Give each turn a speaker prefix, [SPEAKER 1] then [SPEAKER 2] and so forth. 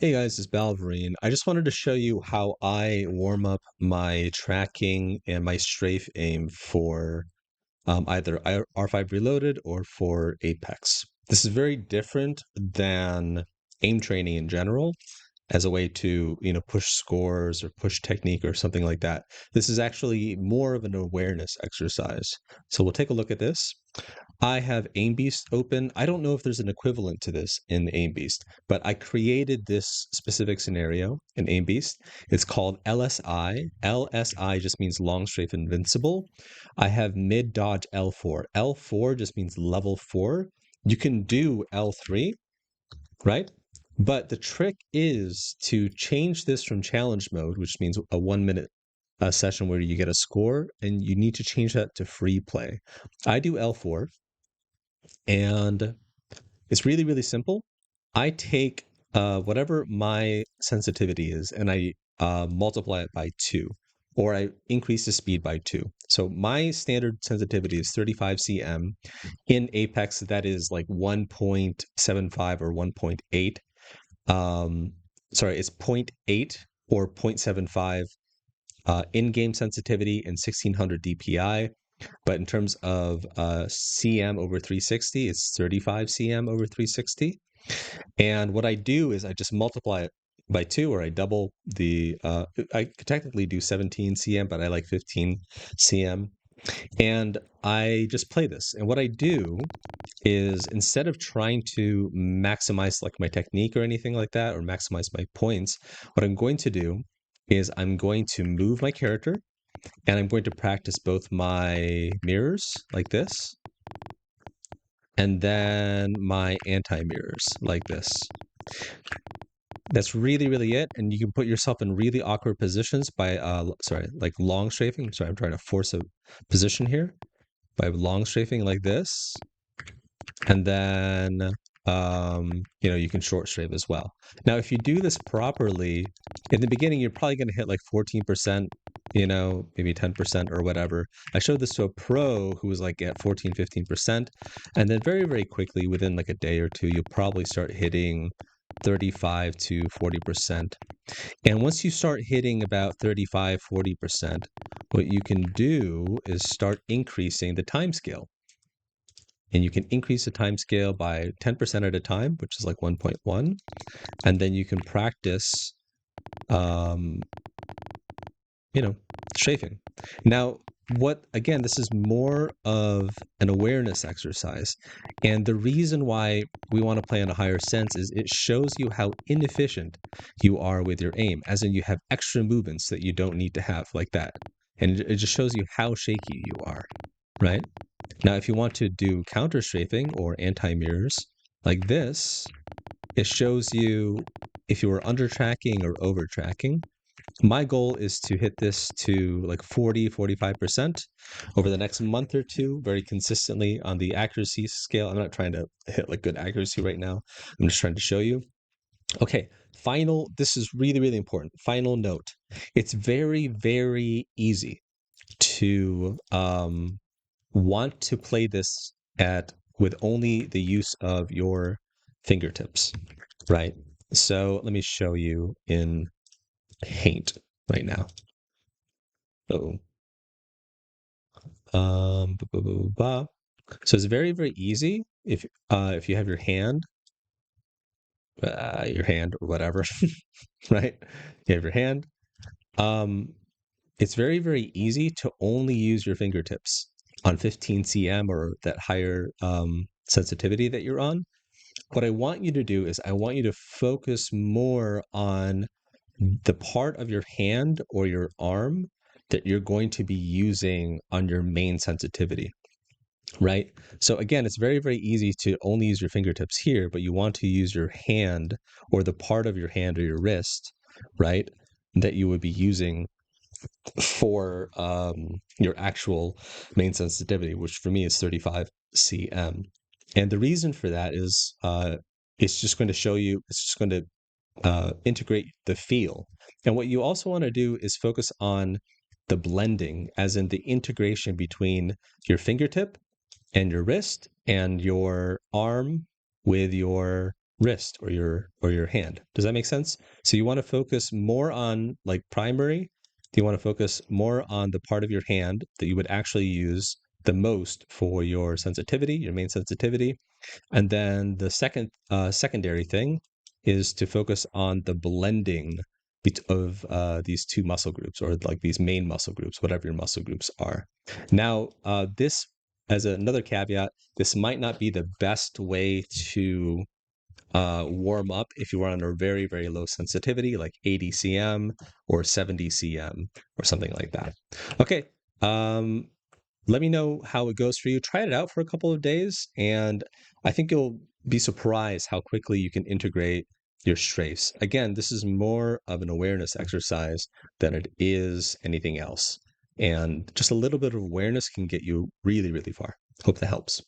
[SPEAKER 1] Hey guys, it's Balverine. I just wanted to show you how I warm up my tracking and my strafe aim for either R5 Reloaded or for Apex. This is very different than aim training in general as a way to, push scores or push technique or something like that. This is actually more of an awareness exercise. So we'll take a look at this. I have AimBeast open. I don't know if there's an equivalent to this in AimBeast, but I created this specific scenario in AimBeast. It's called LSI. LSI just means long strafe invincible. I have mid dodge L4. L4 just means level 4. You can do L3, right? But the trick is to change this from challenge mode, which means a 1 minute session where you get a score, and you need to change that to free play. I do L4, and it's really, really simple. I take whatever my sensitivity is and I multiply it by 2, or I increase the speed by 2. So my standard sensitivity is 35 cm. In Apex, that is like 1.75 or 1.8. Sorry, it's zero point 0.8 or 0.75 in-game sensitivity and 1600 DPI. But in terms of cm over 360, it's 35 cm over 360. And what I do is I just multiply it by 2, or I double the, I could technically do 17 cm, but I like 15 cm. And I just play this. And what I do is, instead of trying to maximize like my technique or anything like that, or maximize my points, what I'm going to do is I'm going to move my character, and I'm going to practice both my mirrors like this, and then my anti-mirrors like this. That's really, really it. And you can put yourself in really awkward positions by, like long strafing. Sorry, I'm trying to force a position here by long strafing like this. And then, you can short strafe as well. Now, if you do this properly, in the beginning, you're probably going to hit like 14%, maybe 10% or whatever. I showed this to a pro who was like at 14, 15%. And then very, very quickly, within like a day or two, you'll probably start hitting 35 to 40%. And once you start hitting about 35, 40%, what you can do is start increasing the time scale. And you can increase the time scale by 10% at a time, which is like 1.1. And then you can practice, um, strafing. Now, again, this is more of an awareness exercise. And the reason why we want to play on a higher sense is it shows you how inefficient you are with your aim, as in you have extra movements that you don't need to have, like that. And it just shows you how shaky you are, right? Now, if you want to do counter strafing or anti-mirrors like this, it shows you if you are under tracking or over tracking. My goal is to hit this to like 40, 45% over the next month or two, very consistently on the accuracy scale. I'm not trying to hit like good accuracy right now. I'm just trying to show you. Okay, this is really, really important. Final note. It's very, very easy to want to play this with only the use of your fingertips, right? So let me show you in Paint right now. Oh, so it's very, very easy if you have your hand or whatever, right? You have your hand. It's very, very easy to only use your fingertips on 15 cm or that higher sensitivity that you're on. What I want you to do is I want you to focus more on the part of your hand or your arm that you're going to be using on your main sensitivity, right? So again, it's very, very easy to only use your fingertips here, but you want to use your hand or the part of your hand or your wrist, right, that you would be using for your actual main sensitivity, which for me is 35 cm. And the reason for that is it's just going to integrate the feel. And what you also want to do is focus on the blending, as in the integration between your fingertip and your wrist and your arm with your wrist or your hand. Does that make sense? So you want to focus more on like primary. Do you want to focus more on the part of your hand that you would actually use the most for your sensitivity, your main sensitivity? And then the secondary thing is to focus on the blending of these two muscle groups, or like these main muscle groups, whatever your muscle groups are. Now, this, as another caveat, this might not be the best way to warm up if you are on a very, very low sensitivity, like 80 cm or 70 cm or something like that. Okay. Um, Let me know how it goes for you. Try it out for a couple of days, and I think you'll be surprised how quickly you can integrate your strafes. Again, this is more of an awareness exercise than it is anything else. And just a little bit of awareness can get you really, really far. Hope that helps.